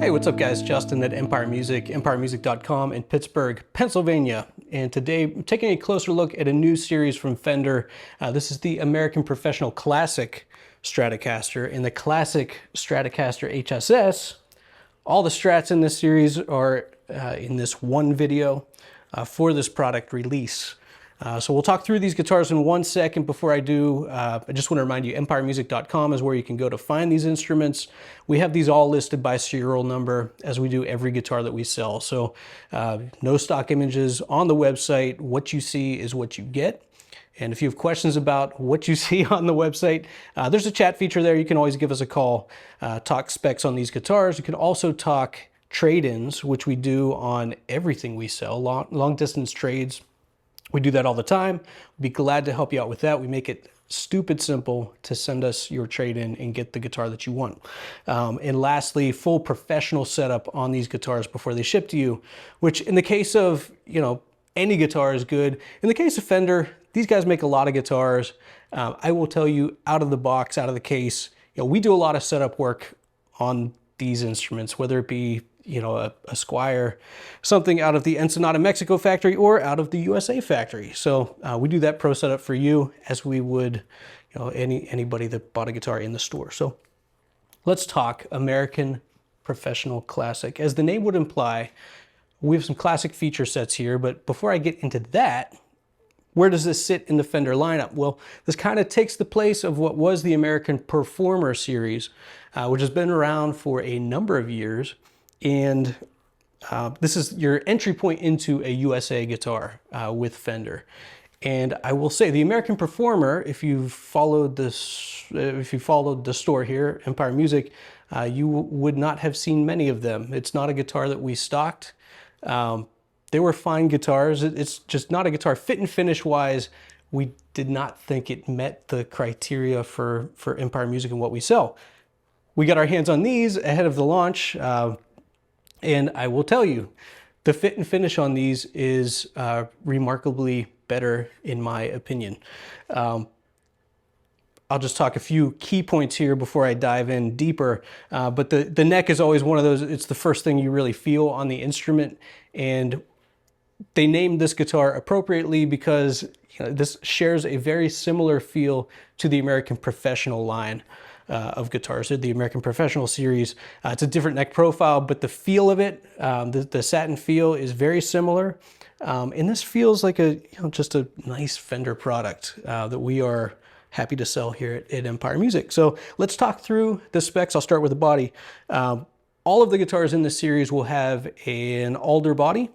Hey, what's up guys? Justin at Empire Music, empiremusic.com in Pittsburgh, Pennsylvania. And today I'm taking a closer look at a new series from Fender. This is the American Professional Classic Stratocaster and the Classic Stratocaster HSS. All the strats in this series are in this one video for this product release. So we'll talk through these guitars in 1 second. Before I do, I just want to remind you, empiremusic.com is where you can go to find these instruments. We have these all listed by serial number, as we do every guitar that we sell. So no stock images on the website. What you see is what you get. And if you have questions about what you see on the website, there's a chat feature there. You can always give us a call, talk specs on these guitars. You can also talk trade-ins, which we do on everything we sell, long distance trades. We do that all the time. We'd be glad to help you out with that. We make it stupid simple to send us your trade-in and get the guitar that you want. And lastly, full professional setup on these guitars before they ship to you, which in the case of, any guitar is good. In the case of Fender, these guys make a lot of guitars. I will tell you, out of the box, out of the case, we do a lot of setup work on these instruments, whether it be a Squire, something out of the Ensenada, Mexico factory or out of the USA factory. So we do that pro setup for you as we would, anybody that bought a guitar in the store. So let's talk American Professional Classic. As the name would imply, we have some classic feature sets here, but before I get into that, where does this sit in the Fender lineup? Well, this kind of takes the place of what was the American Performer series, which has been around for a number of years. And this is your entry point into a USA guitar with Fender. And I will say the American Performer, if you've followed this, if you followed the store here, Empire Music, you would not have seen many of them. It's not a guitar that we stocked. They were fine guitars. It's just not a guitar. Fit and finish wise, we did not think it met the criteria for Empire Music and what we sell. We got our hands on these ahead of the launch. And I will tell you, the fit and finish on these is remarkably better in my opinion. I'll just talk a few key points here before I dive in deeper. But the neck is always one of those, it's the first thing you really feel on the instrument. And they named this guitar appropriately because this shares a very similar feel to the American Professional line of guitars, the American Professional series. It's a different neck profile, but the feel of it, the satin feel is very similar. And this feels like just a nice Fender product that we are happy to sell here at Empire Music. So let's talk through the specs. I'll start with the body. All of the guitars in this series will have an alder body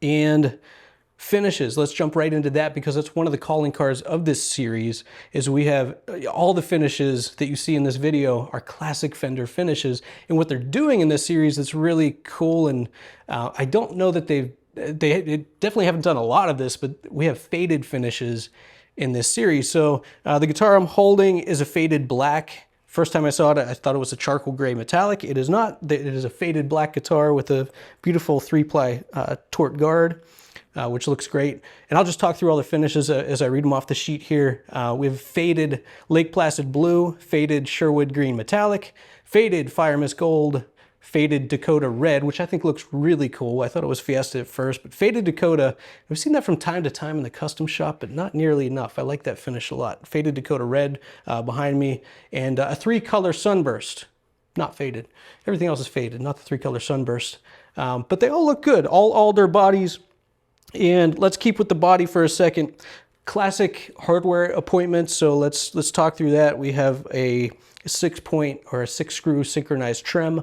and finishes. Let's jump right into that because that's one of the calling cards of this series. Is we have all the finishes that you see in this video are classic Fender finishes, and what they're doing in this series that's really cool. And I don't know that they definitely haven't done a lot of this, but we have faded finishes in this series. So the guitar I'm holding is a faded black. First time I saw it, I thought it was a charcoal gray metallic. It is not. It is a faded black guitar with a beautiful 3-ply tort guard, which looks great. And I'll just talk through all the finishes as I read them off the sheet here. We have faded Lake Placid blue, faded Sherwood green metallic, faded Fire Mist gold, faded Dakota red, which I think looks really cool. I thought it was Fiesta at first, but faded Dakota, I've seen that from time to time in the custom shop, but not nearly enough. I like that finish a lot. Faded Dakota red behind me, and a 3-color sunburst, not faded. Everything else is faded, not the 3-color sunburst. But they all look good, all alder bodies. And let's keep with the body for a second. Classic hardware appointments, so let's talk through that. We have a 6-point or a 6-screw synchronized trem.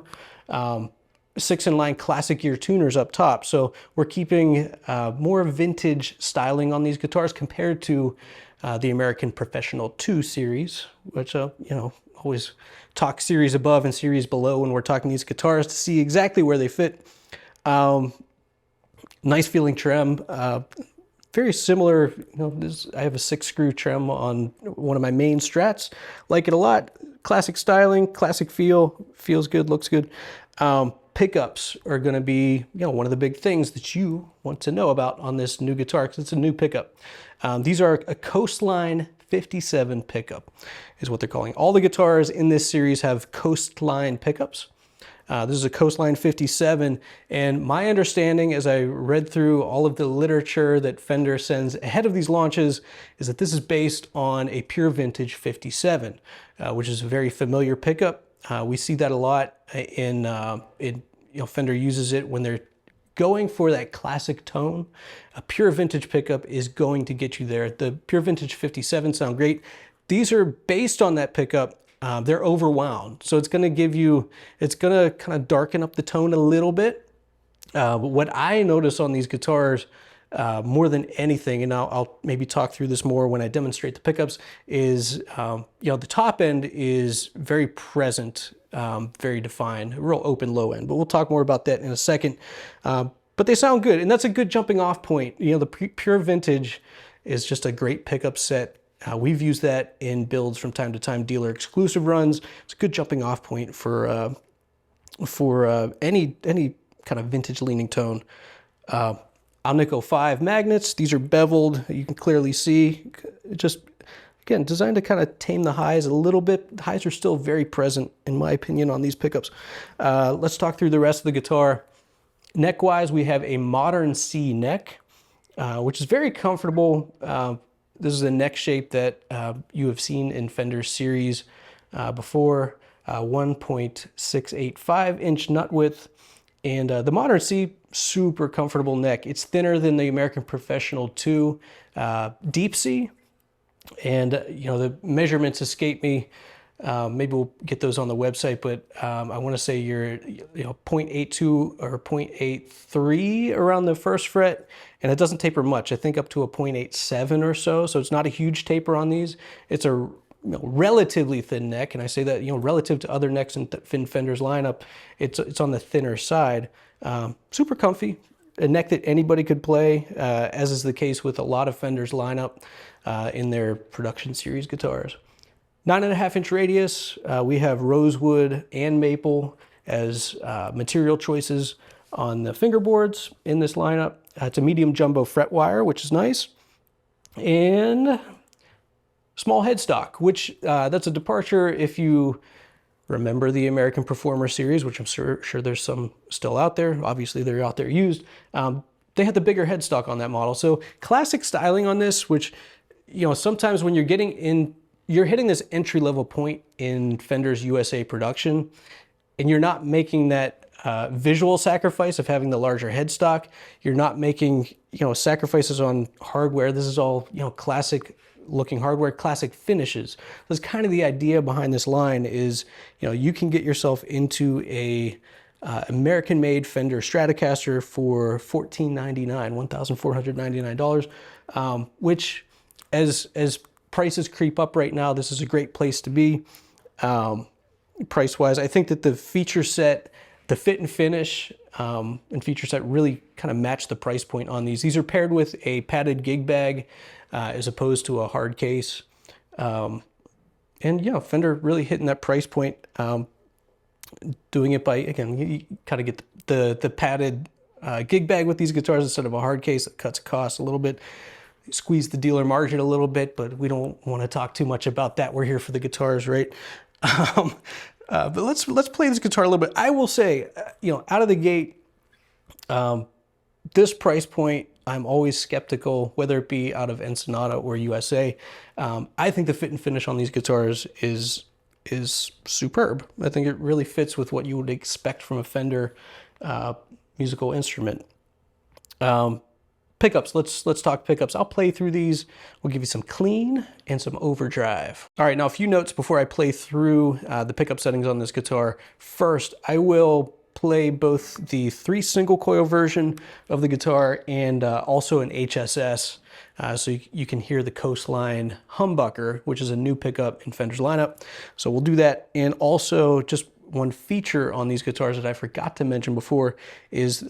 6-in-line ClassicGear tuners up top. So we're keeping more vintage styling on these guitars compared to the American Professional 2 series, which, always talk series above and series below when we're talking these guitars to see exactly where they fit. Nice feeling trem. Very similar, I have a 6-screw trem on one of my main Strats. Like it a lot. Classic styling, classic feel, feels good, looks good. Pickups are going to be, one of the big things that you want to know about on this new guitar because it's a new pickup. These are a Coastline 57 pickup, is what they're calling. All the guitars in this series have Coastline pickups. This is a Coastline 57, and my understanding as I read through all of the literature that Fender sends ahead of these launches is that this is based on a pure vintage 57, which is a very familiar pickup. We see that a lot in Fender uses it when they're going for that classic tone. A pure vintage pickup is going to get you there. The pure vintage 57 sound great. These are based on that pickup. They're overwound, so it's going to give you, it's going to kind of darken up the tone a little bit. But what I notice on these guitars more than anything, and I'll maybe talk through this more when I demonstrate the pickups, is the top end is very present, very defined, real open low end. But we'll talk more about that in a second. But they sound good, and that's a good jumping off point. The pure vintage is just a great pickup set. We've used that in builds from time to time, dealer exclusive runs. It's a good jumping off point for any kind of vintage leaning tone. Alnico 5 magnets. These are beveled. You can clearly see. Just again, designed to kind of tame the highs a little bit. The highs are still very present, in my opinion, on these pickups. Let's talk through the rest of the guitar. Neck-wise, we have a modern C neck, which is very comfortable. This is a neck shape that you have seen in Fender series before. 1.685 inch nut width, and the modern C, super comfortable neck. It's thinner than the American Professional 2 Deep C, and the measurements escape me. Maybe we'll get those on the website, but I want to say you're 0.82 or 0.83 around the first fret, and it doesn't taper much. I think up to a 0.87 or so, so it's not a huge taper on these. It's a relatively thin neck, and I say that relative to other necks in Fender's lineup, it's on the thinner side. Super comfy, a neck that anybody could play, as is the case with a lot of Fender's lineup in their production series guitars. 9.5 inch radius. We have rosewood and maple as material choices on the fingerboards in this lineup. It's a medium jumbo fret wire, which is nice. And small headstock, which that's a departure if you remember the American Performer series, which I'm sure there's some still out there. Obviously, they're out there used. They had the bigger headstock on that model. So classic styling on this, which sometimes when you're hitting this entry-level point in Fender's USA production, and you're not making that visual sacrifice of having the larger headstock. You're not making sacrifices on hardware. This is all classic looking hardware, classic finishes. That's kind of the idea behind this line is you can get yourself into a American-made Fender Stratocaster for $1,499, which as prices creep up right now, this is a great place to be price-wise. I think that the feature set, the fit and finish and feature set really kind of match the price point on these. These are paired with a padded gig bag as opposed to a hard case. And Fender really hitting that price point, doing it by, again, you kind of get the padded gig bag with these guitars instead of a hard case. That cuts costs a little bit. Squeeze the dealer margin a little bit, but we don't want to talk too much about that. We're here for the guitars, right? But let's play this guitar a little bit. I will say, out of the gate, this price point, I'm always skeptical, whether it be out of Ensenada or USA. I think the fit and finish on these guitars is superb. I think it really fits with what you would expect from a Fender musical instrument. Pickups, let's talk pickups. I'll play through these. We'll give you some clean and some overdrive. All right, now a few notes before I play through the pickup settings on this guitar. First, I will play both the 3 single coil version of the guitar and also an HSS, so you can hear the Coastline humbucker, which is a new pickup in Fender's lineup. So we'll do that. And also just one feature on these guitars that I forgot to mention before is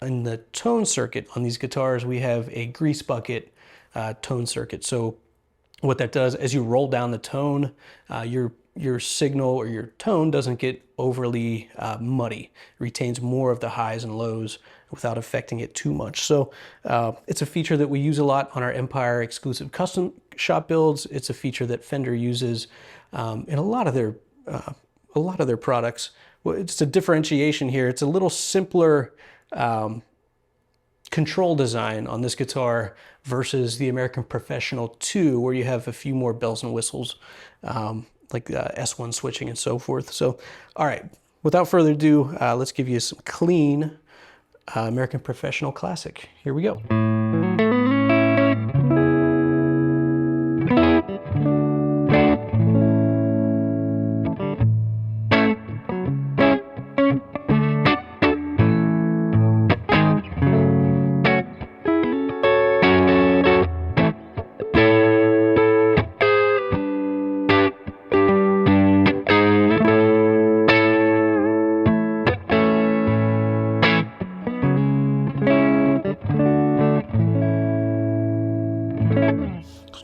in the tone circuit on these guitars, we have a grease bucket tone circuit. So what that does, as you roll down the tone, your signal or your tone doesn't get overly muddy. It retains more of the highs and lows without affecting it too much. So it's a feature that we use a lot on our Empire exclusive custom shop builds. It's a feature that Fender uses in a lot of their a lot of their products. Well, it's a differentiation here. It's a little simpler control design on this guitar versus the American Professional 2, where you have a few more bells and whistles, like S1 switching and so forth. So, all right, without further ado, let's give you some clean American Professional Classic. Here we go.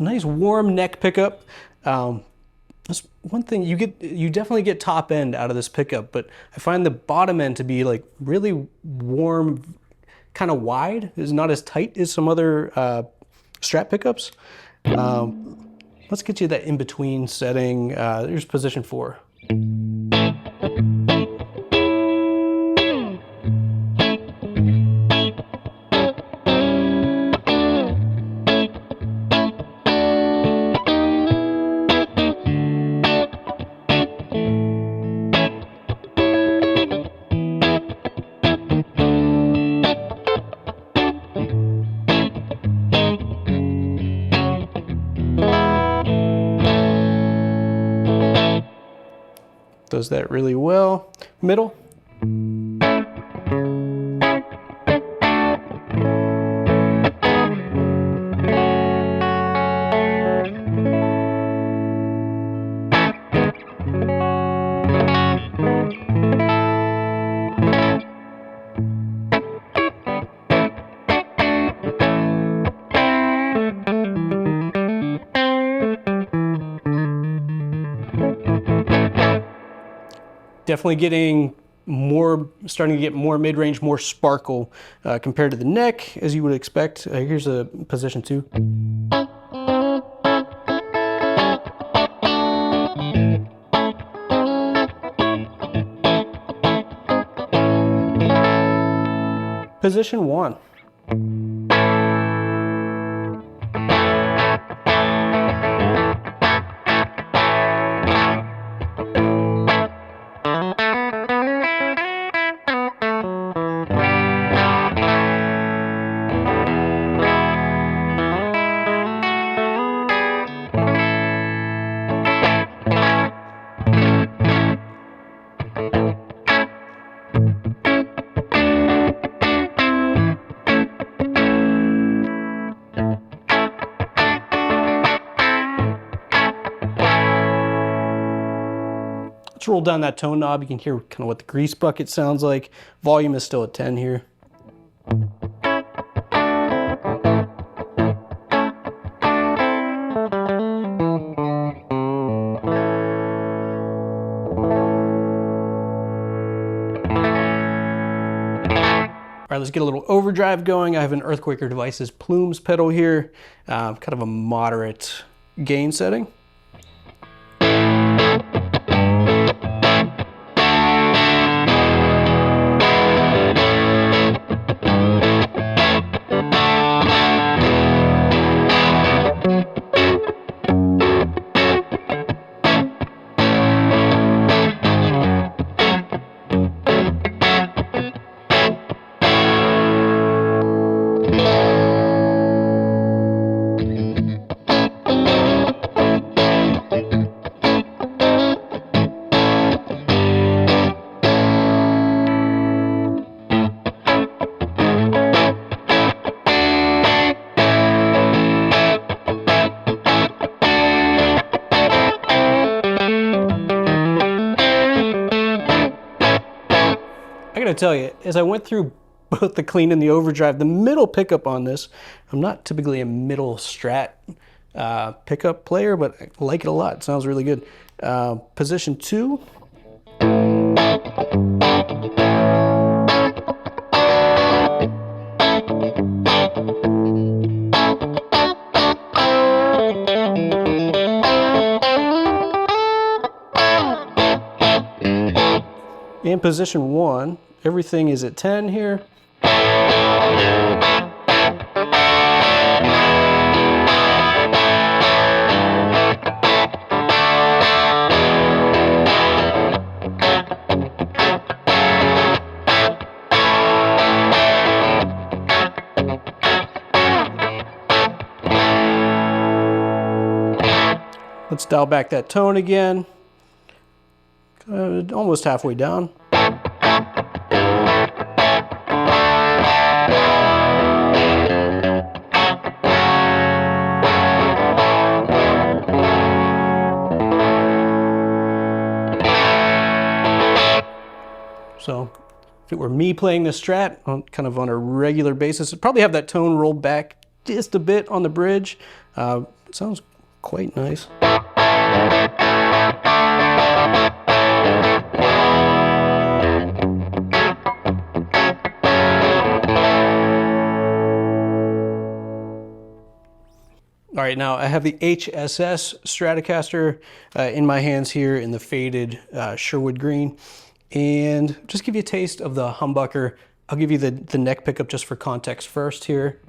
Nice warm neck pickup. That's one thing you definitely get top end out of this pickup, but I find the bottom end to be like really warm, kind of wide. It's not as tight as some other Strat pickups. Let's get you that in between setting. Here's position 4. Does that really well. Middle. Definitely getting more, starting to get more mid-range, more sparkle compared to the neck, as you would expect. Here's a position 2. Position 1. Let's roll down that tone knob. You can hear kind of what the grease bucket sounds like. Volume is still at 10 here. All right, let's get a little overdrive going. I have an Earthquaker Devices Plumes pedal here, kind of a moderate gain setting. I gotta tell you, as I went through both the clean and the overdrive, the middle pickup on this, I'm not typically a middle Strat pickup player, but I like it a lot. It sounds really good. Position 2. In position 1, everything is at 10 here. Let's dial back that tone again. Almost halfway down. So if it were me playing the Strat kind of on a regular basis, I'd probably have that tone rolled back just a bit on the bridge. It sounds quite nice. All right, now I have the HSS Stratocaster in my hands here in the faded Sherwood green. And just give you a taste of the humbucker. I'll give you the neck pickup just for context first here.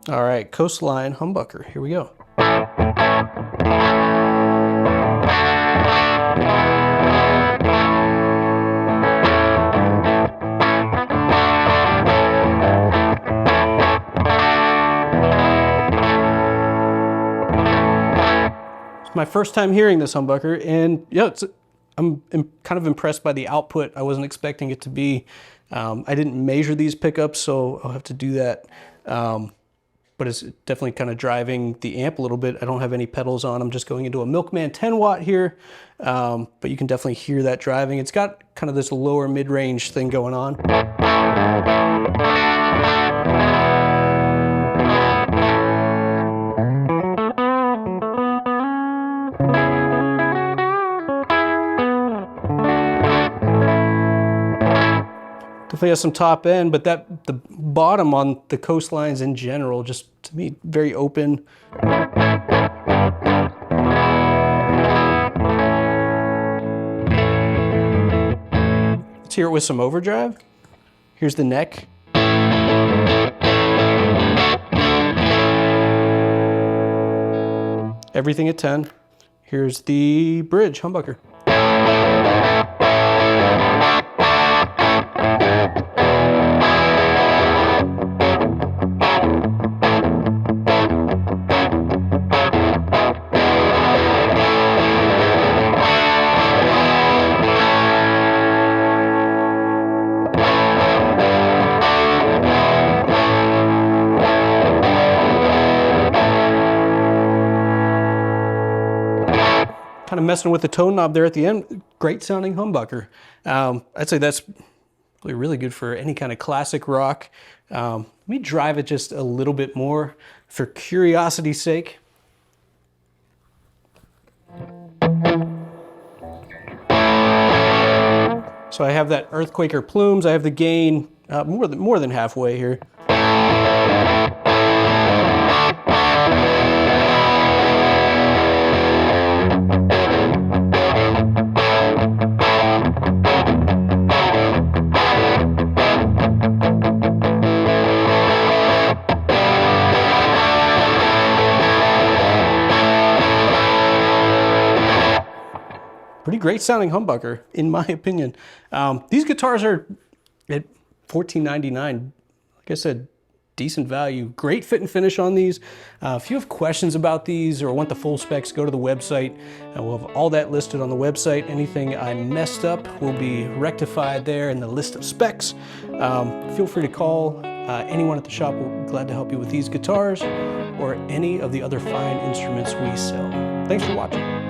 All right, Coastline humbucker, here we go. It's my first time hearing this humbucker, and yeah, I'm kind of impressed by the output. I wasn't expecting it to be. I didn't measure these pickups, so I'll have to do that. But it's definitely kind of driving the amp a little bit. I don't have any pedals on. I'm just going into a Milkman 10 watt here, but you can definitely hear that driving. It's got kind of this lower mid-range thing going on. Definitely has some top end, but the bottom on the Coastlines in general, just to me, very open. Let's hear it with some overdrive. Here's the neck. Everything at 10. Here's the bridge humbucker. Kind of messing with the tone knob there at the end. Great sounding humbucker. I'd say that's really good for any kind of classic rock. Let me drive it just a little bit more for curiosity's sake. So I have that Earthquaker plumes. I have the gain more than halfway here. Pretty great sounding humbucker, in my opinion. These guitars are at $14.99. Like I said, decent value. Great fit and finish on these. If you have questions about these or want the full specs, go to the website. We'll have all that listed on the website. Anything I messed up will be rectified there in the list of specs. Feel free to call anyone at the shop. We're glad to help you with these guitars or any of the other fine instruments we sell. Thanks for watching.